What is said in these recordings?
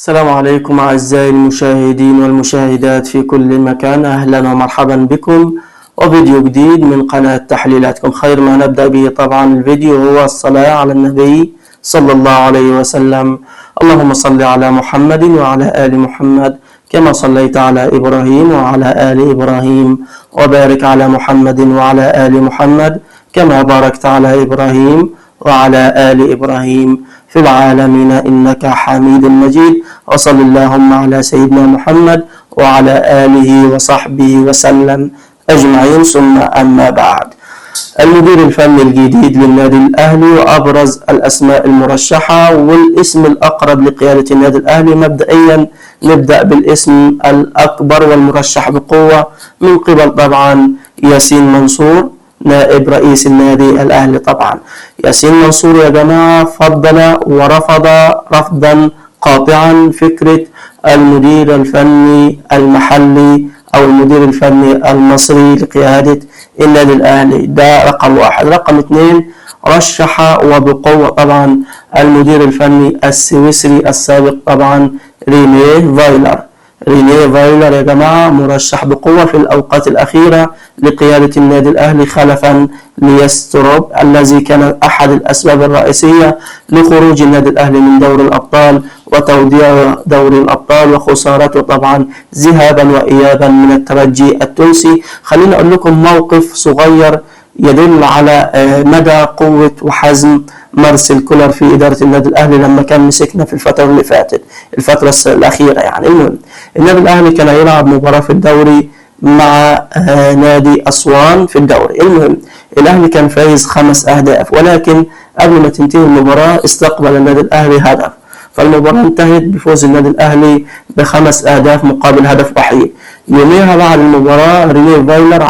السلام عليكم أعزائي المشاهدين والمشاهدات في كل مكان، أهلا ومرحبا بكم وفيديو جديد من قناة تحليلاتكم. خير ما نبدأ به طبعا الفيديو هو الصلاة على النبي صلى الله عليه وسلم. اللهم صل على محمد وعلى آل محمد كما صليت على إبراهيم وعلى آل إبراهيم، وبارك على محمد وعلى آل محمد كما باركت على إبراهيم وعلى آل إبراهيم في العالمين إنك حميد مجيد. وصل اللهم على سيدنا محمد وعلى آله وصحبه وسلم أجمعين. ثم أما بعد، المدير الفني الجديد للنادي الأهلي وأبرز الأسماء المرشحة والاسم الأقرب لقيادة النادي الأهلي. مبدئيا نبدأ بالاسم الأكبر والمرشح بقوة من قبل طبعا ياسين منصور نائب رئيس النادي الأهلي. طبعا ياسين منصور يا جماعة فضل ورفض رفضا قاطعا فكرة المدير الفني المحلي أو المدير الفني المصري لقيادة النادي الأهلي. ده رقم واحد. رقم اثنين، رشح وبقوة طبعا المدير الفني السويسري السابق طبعا رينيه فايلر. رينيه فايلر يا جماعة مرشح بقوة في الأوقات الأخيرة لقيادة النادي الأهلي خلفا ليستروب الذي كان أحد الأسباب الرئيسية لخروج النادي الأهلي من دور الأبطال وتوديع دور الأبطال وخسارته طبعا ذهابا وإيابا من الترجي التونسي. خليني أقول لكم موقف صغير يدل على مدى قوة وحزم مارسيل كولر في إدارة النادي الأهلي لما كان مسكنا في الفترة اللي فاتت، الفترة الأخيرة يعني. المهم النادي الأهلي كان يلعب مباراة في الدوري مع نادي أسوان في الدوري. المهم الأهلي كان فايز 5 أهداف، ولكن قبل ما تنتهي المباراة استقبل النادي الأهلي هدف، فالمباراة انتهت بفوز النادي الأهلي ب5 أهداف مقابل هدف وحيد. يوميها بعد المباراة رينيه فايلر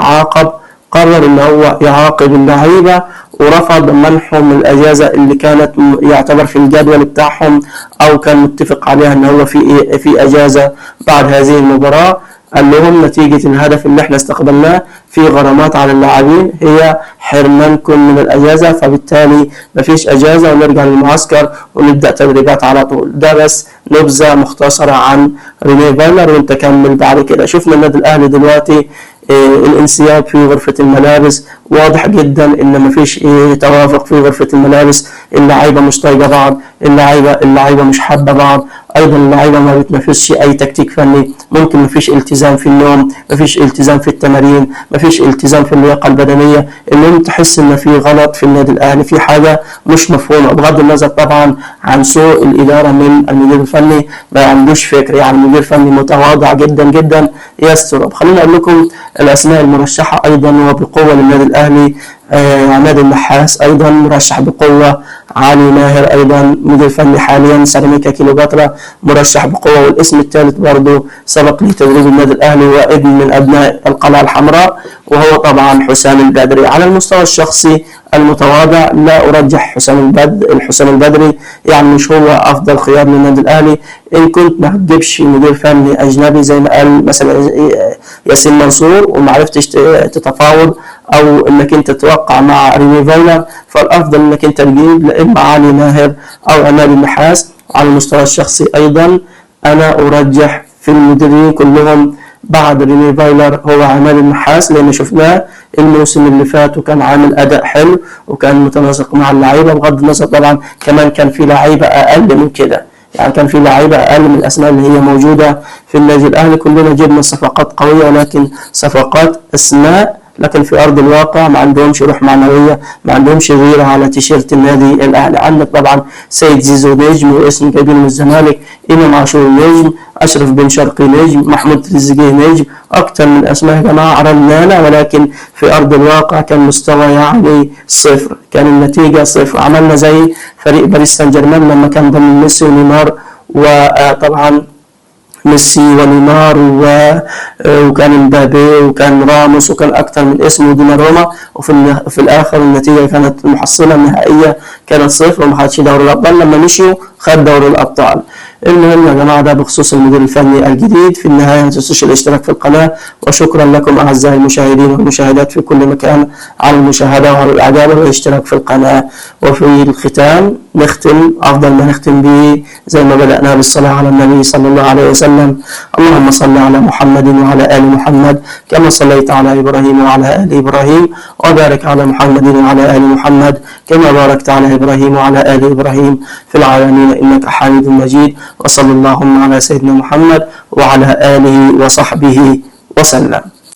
قرر ان هو يعاقب اللعيبه ورفض منحهم الاجازه اللي كانت يعتبر في الجدول بتاعهم او كان متفق عليها ان هو في اجازه بعد هذه المباراه. قال لهم نتيجه الهدف اللي احنا استقبلناه في غرامات على اللاعبين، هي حرمانكم من الاجازه، فبالتالي مفيش اجازه ونرجع للمعسكر ونبدا تدريبات على طول. ده بس نبذه مختصره عن رينيه فايلر ونتكمل بعد كده. شفنا النادي الاهلي دلوقتي الانسياب في غرفة الملابس، واضح جدا ان مفيش توافق في غرفة الملابس، اللعيبة مش طايقة بعض، اللعيبة مش حابة بعض، ايضا اللعيبة ما بتنفذش اي تكتيك فني، ممكن مفيش التزام في النوم، مفيش التزام في التمارين، مفيش التزام في اللياقة البدنية. المهم تحس ان في غلط في النادي الاهلي، في حاجة مش مفهومة، بغض النظر طبعا عن سوء الادارة من المدير الفني، ما عندوش فكر، يعني مدير فني متواضع جدا جدا يسترب. خليني اقول لكم الأسماء المرشحة أيضا وبقوة للنادي الأهلي. عماد النحاس أيضا مرشح بقوة، علي ماهر أيضا مدير فني حاليا سيراميكا كليوباترا مرشح بقوة. والاسم الثالث برضه سبق لي تدريب النادي الأهلي وابن من أبناء القلعة الحمراء، وهو طبعا حسام البدري. على المستوى الشخصي المتواضع لا أرجح حسام البدري، يعني مش هو أفضل خيار للنادي الأهلي. إن كنت ما تجيبش مدير فني أجنبي زي ما قال مثلا ياسين منصور وما عرفتش تتفاوض أو إنك أنت تتوقع مع رينيه فايلر، فالأفضل إنك أنت تجيب إما علي ماهر أو عماد النحاس. على المستوى الشخصي أيضا أنا أرجح في المديرين كلهم بعد رينيه فايلر هو عماد النحاس، لأن شفناه الموسم اللي فات وكان عامل أداء حلو وكان متناسق مع اللعيبة، بغض النظر طبعا كمان كان في لعيبة أقل من كده، يعني كان في لعيبة أقل من الأسماء اللي هي موجودة في النادي الأهلي. كلنا جبنا صفقات قوية ولكن صفقات أسماء، لكن في أرض الواقع ما عندهمش روح معنوية، ما عندهمش غيرة على تيشيرت النادي الأهلي. عندك طبعا سيد زيزو نجم واسم جايبينه من الزمالك، إمام عاشور نجم، أشرف بن شرقي نجم، محمود تريزيجيه نجم، أكتر من أسماء يا جماعة عرضنانا، ولكن في أرض الواقع كان مستوى يعني صفر، كان النتيجة صفر. عملنا زي فريق باريس سان جيرمان لما كان ضمن ميسي ونيمار، وطبعا ميسي ونيمار وكان مبابي وكان راموس وكان أكثر من اسم ودوناروما، وفي الآخر النتيجة كانت المحصلة النهائية كانت صفر وما خدش دوري الأبطال. لما مشيوا خد دوري الأبطال. المهم يا جماعة ده بخصوص المدير الفني الجديد. في النهاية ما تنسوش الاشتراك في القناة، وشكرا لكم أعزائي المشاهدين والمشاهدات في كل مكان على المشاهدة وعلى الإعجاب والاشتراك في القناة. وفي الختام نختم أفضل ما نختم به زي ما بدأنا بالصلاة على النبي صلى الله عليه وسلم. اللهم صل على محمد وعلى آل محمد كما صليت على إبراهيم وعلى آل إبراهيم، وبارك على محمد وعلى آل محمد كما باركت على إبراهيم وعلى آل إبراهيم في العالمين إنك حميد مجيد. وصلى اللهم على سيدنا محمد وعلى آله وصحبه وسلم.